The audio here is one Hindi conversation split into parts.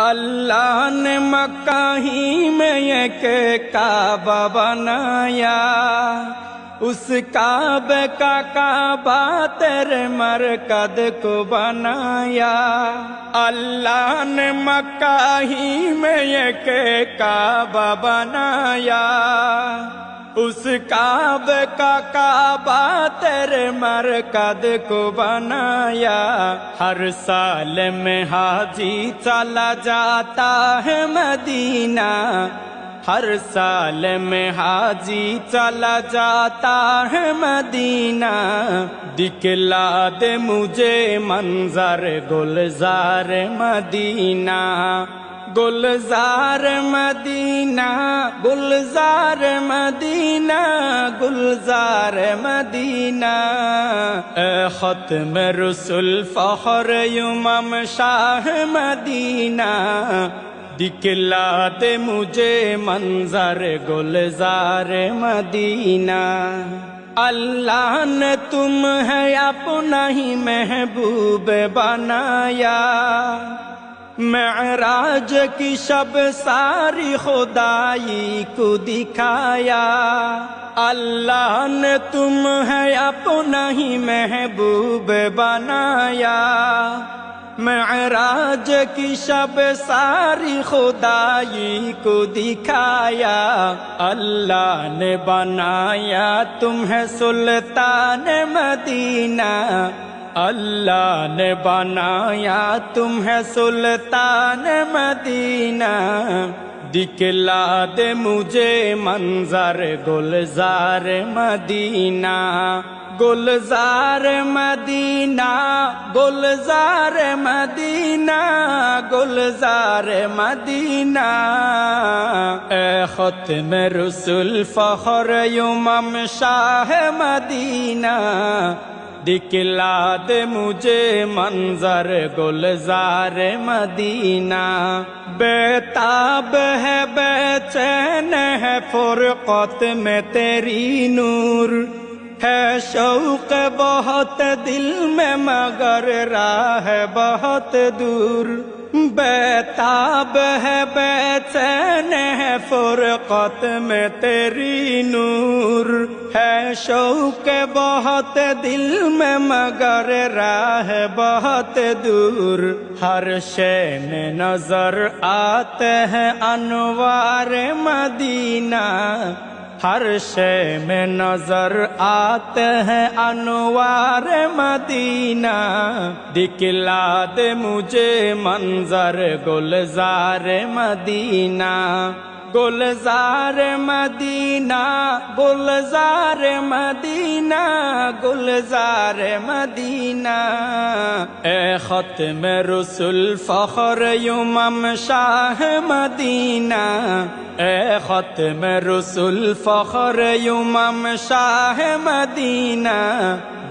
अल्लाह ने मक्का ही में एक काबा बनाया, उस काबे का काबा तेरे मरकद को बनाया। अल्लाह ने मक्का ही में एक काबा बनाया, उस काबे का काबा तेरे मरकद को बनाया। हर साल में हाजी चला जाता है मदीना, हर साल में हाजी चला जाता है मदीना। दिखला दे मुझे मंजर गुलजार मदीना, गुलजार मदीना, गुलजार मदीना, गुलजार मदीना। ए खत्म रसूल फख्र इमाम शाह मदीना, दिखला दे मुझे मंजर गुलजार मदीना। अल्लाह ने तुम है अपना ही महबूब बनाया, मेराज की शब सारी खुदाई को दिखाया। अल्लाह ने तुम है अपना ही महबूब बनाया, मेराज की शब सारी खुदाई को दिखाया। अल्लाह ने बनाया तुम्हें सुल्तान मदीना, अल्लाह ने बनाया तुम्हें सुल्तान मदीना। दिखला दे मुझे मंजर गुलजार मदीना, गुलजार मदीना, गुलजार मदीना, गुलजार मदीना। ए खत्म रसूल फख्र इमाम शाह मदीना, दिखला दे मुझे मंजर गुलजार मदीना। बेताब है बेचैन है फुरकत में तेरी नूर, है शौक बहुत दिल में मगर राह बहुत दूर। बेताब है बेचैन है फुरकत में तेरी नूर, है शौक बहुत दिल में मगर राह बहुत दूर। हर शय में नजर आते हैं अनवार मदीना, हर शय में नजर आते हैं अनवार मदीना। दिखला दे मुझे मंजर गुलजार मदीना, गुलजार मदीना, गुलजार मदीना, गुलजार मदीना। ए खत्म रसूल फख्र इमाम शाह मदीना, ए खत्म रसूल फख्र इमाम शाह मदीना।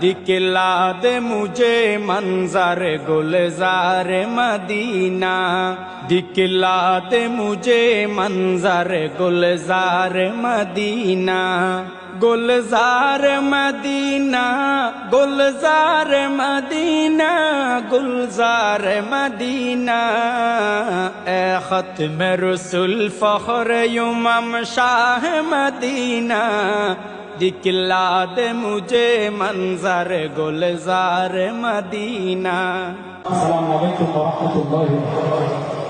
दिखला दे मुझे मंजर गुलजार मदीना, दिखला दे मुझे मंजर गुलजार मदीना। गुलजार मदीना, गुलजार मदीना, गुलजार मदीना। ए खत्म रसूल फख्र इमाम शाह मदीना, दिखला दे मुझे मंजर गुलजार मदीना। अस्सलामु अलैकुम व रहमतुल्लाहि व बरकातुहू।